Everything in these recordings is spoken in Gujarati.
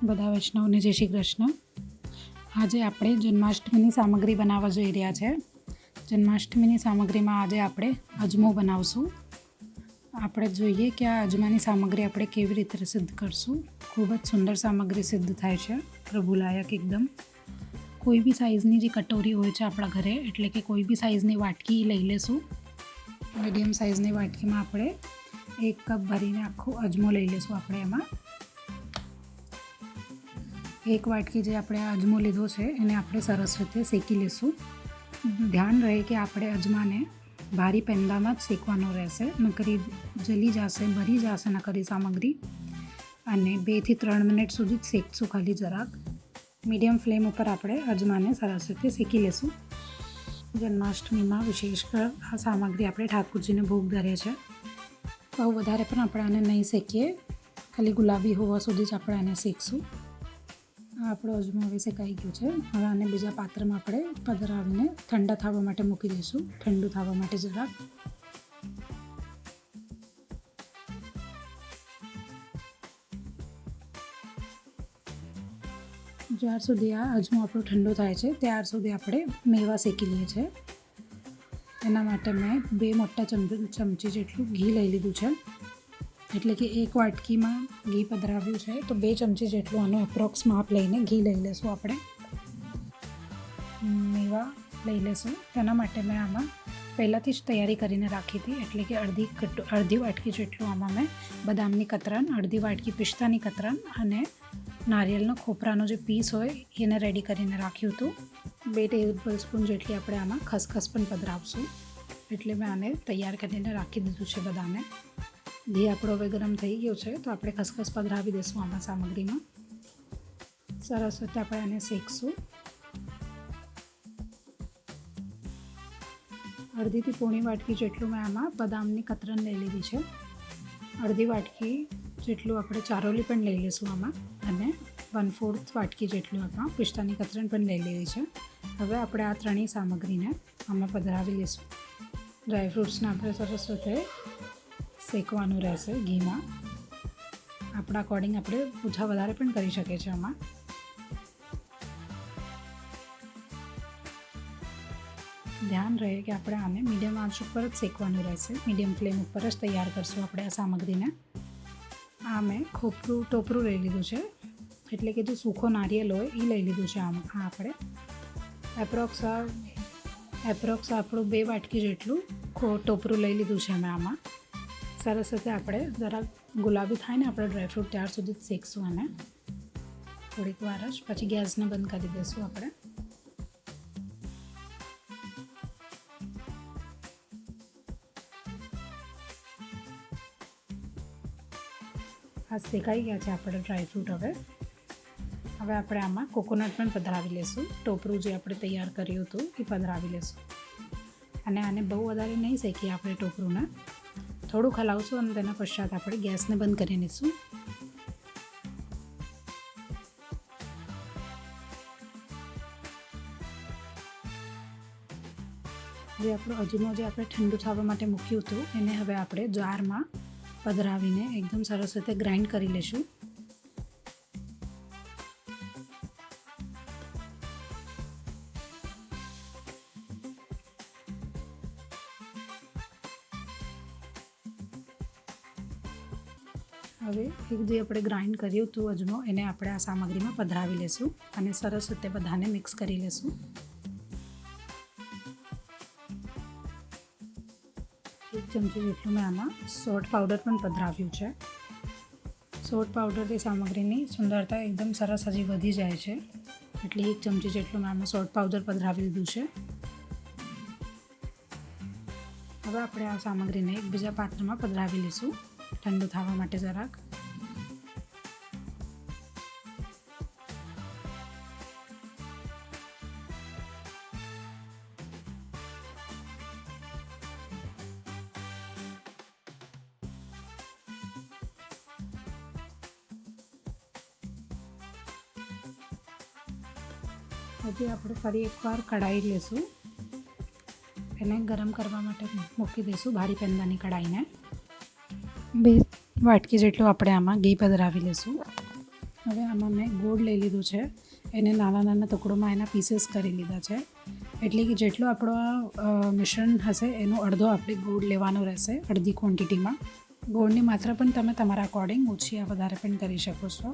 બધા વૈષ્ણવને જય શ્રી કૃષ્ણ. આજે આપણે જન્માષ્ટમીની સામગ્રી બનાવવા જઈ રહ્યા છે. જન્માષ્ટમીની સામગ્રીમાં આજે આપણે અજમો બનાવશું. આપણે જોઈએ કે આ અજમાની સામગ્રી આપણે કેવી રીતે સિદ્ધ કરશું. ખૂબ જ સુંદર સામગ્રી સિદ્ધ થાય છે, પ્રભુલાયક એકદમ. કોઈ બી સાઇઝની જે કટોરી હોય છે આપણા ઘરે, એટલે કે કોઈ બી સાઇઝની વાટકી લઈ લેશું. મીડિયમ સાઇઝની વાટકીમાં આપણે 1 કપ ભરીને આખો અજમો લઈ લેશું. આપણે એમાં 1 વાટકી જે આપણે અજમો લીધો છે એને આપણે સરસ રીતે શેકી લઈશું. ધ્યાન રહે કે આપણે અજમાને ભારી પેંદામાં જ શેકવાનો રહેશે, નકરી જલી જશે, ભરી જશે નકરી સામગ્રી. અને 2 થી 3 મિનિટ સુધી જ શેકશું, ખાલી જરાક મીડિયમ ફ્લેમ ઉપર આપણે અજમાને સરસ રીતે શેકી લઈશું. જન્માષ્ટમીમાં વિશેષકર આ સામગ્રી આપણે ઠાકોરજીને ભોગ ધરે છે. બહુ વધારે પણ આપણે આને નહીં શેકીએ, ખાલી ગુલાબી હોવા સુધી જ આપણે આને શેકશું. આપણો અજમો હવે શેકાઈ ગયો છે. હવે આને બીજા પાત્રમાં આપણે પધરાવીને ઠંડા થવા માટે મૂકી દઈશું, ઠંડુ થવા માટે જરાક. જ્યાર સુધી આ અજમો આપણો ઠંડો થાય છે ત્યાર સુધી આપણે મેવા શેકી લઈએ છીએ. એના માટે મેં 2 મોટા ચમચી જેટલું ઘી લઈ લીધું છે. એટલે કે 1 વાટકીમાં ઘી પધરાવ્યું છે તો 2 ચમચી જેટલું આનો એપ્રોક્સ માપ લઈને ઘી લઈ લેશું. આપણે મેવા લઈ લેશું. તેના માટે મેં આમાં પહેલાંથી જ તૈયારી કરીને રાખી હતી. એટલે કે અડધી વાટકી જેટલું આમાં મેં બદામની કતરણ, અડધી વાટકી પિસ્તાની કતરણ અને નારિયેળનો ખોપરાનો જે પીસ હોય એને રેડી કરીને રાખ્યું હતું. 2 ટેબલ સ્પૂન જેટલી આપણે આમાં ખસખસ પણ પધરાવશું. એટલે મેં આને તૈયાર કરીને રાખી દીધું છે બધાને. ઘી આપણો હવે ગરમ થઈ ગયો છે તો આપણે ખસખસ પધરાવી દઈશું આમાં સામગ્રીમાં. સરસ રીતે આપણે આને શેકશું. અડધીથી પોણી વાટકી જેટલું મેં આમાં બદામની કતરણ લઈ લીધી છે. અડધી વાટકી જેટલું આપણે ચારોલી પણ લઈ લઈશું આમાં, અને 1/4 વાટકી જેટલું આમાં પિસ્તાની કતરણ પણ લઈ લીધી છે. હવે આપણે આ ત્રણેય સામગ્રીને આમાં પધરાવી લઈશું. ડ્રાયફ્રૂટ્સને આપણે સરસ રીતે શેકવાનું રહેશે ઘીમાં. આપણા અકોર્ડિંગ આપણે ઓછા વધારે પણ કરી શકીએ છીએ આમાં. ધ્યાન રહે કે આપણે આને મીડિયમ આંચ ઉપર જ શેકવાનું રહેશે. મીડિયમ ફ્લેમ ઉપર જ તૈયાર કરશું આપણે આ સામગ્રીને. આ મેં ટોપરું લઈ લીધું છે, એટલે કે જે સૂખો નારિયેળ હોય એ લઈ લીધું છે. આમાં આપણે એપ્રોક્સ આપણું 2 વાટકી જેટલું ટોપરું લઈ લીધું છે મેં આમાં. સરસ રીતે આપણે જરાક ગુલાબી થાય ને આપણે ડ્રાયફ્રૂટ ત્યાર સુધી જ શેકશું અને થોડીક વાર જ, પછી ગેસને બંધ કરી દઈશું આપણે. આ શેકાઈ ગયા છે આપણે ડ્રાયફ્રૂટ. હવે આપણે આમાં કોકોનટ પણ પધરાવી લઈશું. ટોપરું જે આપણે તૈયાર કર્યું હતું એ પધરાવી લઈશું. અને આને બહુ વધારે નહીં શેકીએ આપણે ટોપરુંને, થોડું ખલાવશું અને તેના પશ્ચાત આપણે ગેસને બંધ કરી દઈશું. જે આપણો અજમો જે આપણે ઠંડુ થવા માટે મૂક્યું હતું એને હવે આપણે જારમાં પધરાવીને એકદમ સરસ રીતે ગ્રાઇન્ડ કરી લઈશું. હવે જે આપણે ગ્રાઇન્ડ કર્યું હતું અજમો એને આપણે આ સામગ્રીમાં પધરાવી લઈશું અને સરસ રીતે બધાને મિક્સ કરી લઈશું. 1 ચમચી જેટલું મેં આમાં સોલ્ટ પાવડર પણ પધરાવ્યું છે. સોલ્ટ પાવડરથી સામગ્રીની સુંદરતા એકદમ સરસ હજી વધી જાય છે. એટલે 1 ચમચી જેટલું મેં આમાં સોલ્ટ પાવડર પધરાવી દીધું છે. હવે આપણે આ સામગ્રીને એક બીજા પાત્રમાં પધરાવી લઈશું ઠંડુ થવા માટે જરાક. હજી આપણે ફરી એકવાર કઢાઈ લઈશું. એને ગરમ કરવા માટે મૂકી દઈશું ભારી પેંદાની કઢાઈને. 2 વાટકી જેટલું આપણે આમાં ઘી પધરાવી લઈશું. હવે આમાં મેં ગોળ લઈ લીધું છે, એને નાના નાના ટુકડોમાં એના પીસીસ કરી લીધા છે. એટલે કે જેટલો આપણો આ મિશ્રણ હશે એનો અડધો આપણે ગોળ લેવાનો રહેશે, અડધી ક્વોન્ટિટીમાં. ગોળની માત્રા પણ તમે તમારા અકોર્ડિંગ ઓછી યા વધારે પણ કરી શકો છો.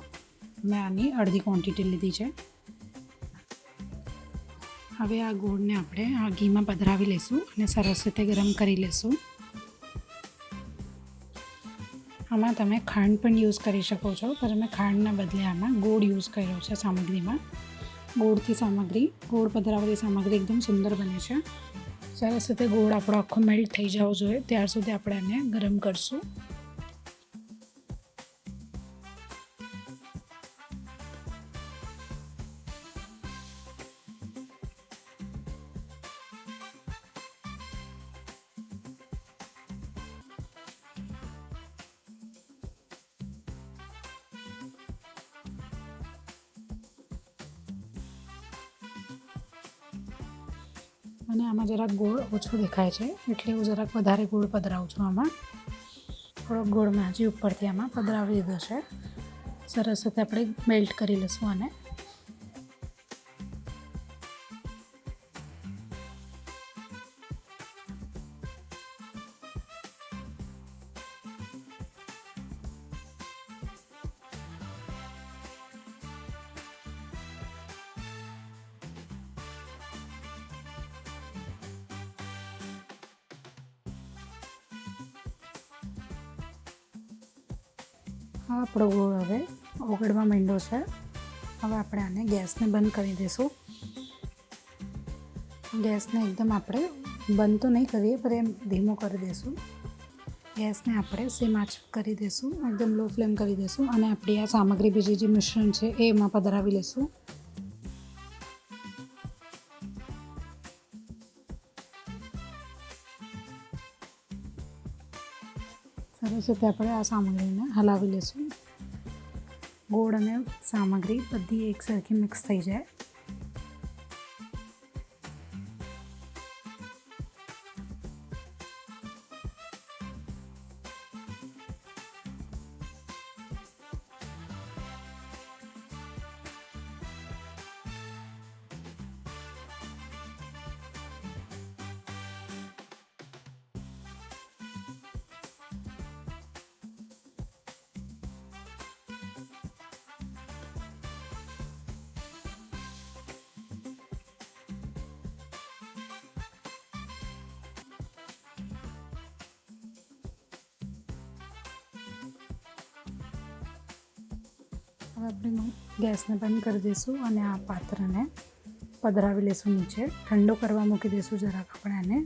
મેં આની અડધી ક્વોન્ટિટી લીધી છે. હવે આ ગોળને આપણે આ ઘીમાં પધરાવી લઈશું અને સરસ રીતે ગરમ કરી લઈશું. આમાં તમે ખાંડ પણ યુઝ કરી શકો છો, પણ મેં ખાંડના બદલે આમાં ગોળ યુઝ કર્યો છે સામગ્રીમાં. ગોળ પધરાવેલી સામગ્રી એકદમ સુંદર બને છે. સરસ રીતે ગોળ આપણો આખો મેલ્ટ થઈ જવો જોઈએ ત્યાર સુધી આપણે એને ગરમ કરશું. અને આમાં જરાક ગોળ ઓછો દેખાય છે એટલે હું જરાક વધારે ગોળ પધરાવું છું. આમાં થોડોક ગોળ મેં હજી ઉપરથી આમાં પધરાવી દીધો છે. સરસ રીતે આપણે મેલ્ટ કરી લઈશું આને. આ આપણો ગોળ હવે ઓગળવા માંડ્યો છે. હવે આપણે આને ગેસને બંધ કરી દઈશું. ગેસને એકદમ આપણે બંધ તો નહીં કરીએ પણ એમ ધીમો કરી દઈશું. ગેસને આપણે સેમ આંચ કરી દઈશું, એકદમ લો ફ્લેમ કરી દઈશું અને આપણી આ સામગ્રી બીજી જે મિશ્રણ છે એ એમાં પધરાવી લઈશું. સરસ રીતે આપણે આ સામગ્રીને હલાવી લઈશું. ગોળ અને સામગ્રી બધી એકસરખી મિક્સ થઈ જાય. હવે આપણે ગેસને બંધ કરી દઈશું અને આ પાત્રને પધરાવી લઈશું નીચે. ઠંડો કરવા મૂકી દઈશું જરાક આપણે આને.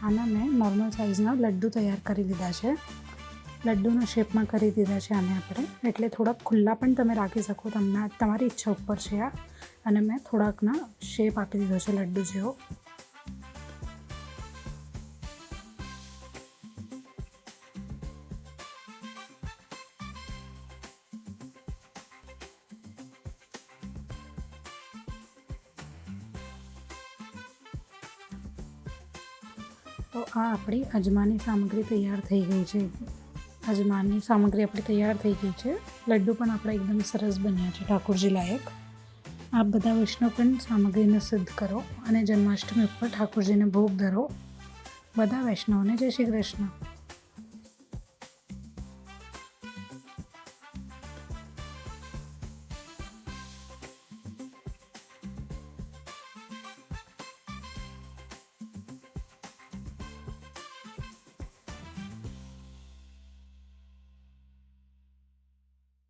આના મેં નોર્મલ સાઇઝના લડ્ડુ તૈયાર કરી લીધા છે. લડ્ડુના શેપમાં કરી દીધા છે આને આપણે. એટલે થોડાક ખુલ્લા પણ તમે રાખી શકો, તમારી ઈચ્છા ઉપર છે આ. અને મેં થોડાકના શેપ આપી દીધો છે લડ્ડુ જેવો. તો આ આપણી અજમાની સામગ્રી તૈયાર થઈ ગઈ છે. અજમાની સામગ્રી આપણી તૈયાર થઈ ગઈ છે. લડ્ડુ પણ આપણા એકદમ સરસ બન્યા છે, ઠાકોરજી લાયક. આપ બધા વૈષ્ણવ પણ સામગ્રીને સિદ્ધ કરો અને જન્માષ્ટમી ઉપર ઠાકોરજીને ભોગ ધરો. બધા વૈષ્ણવને જય શ્રી કૃષ્ણ.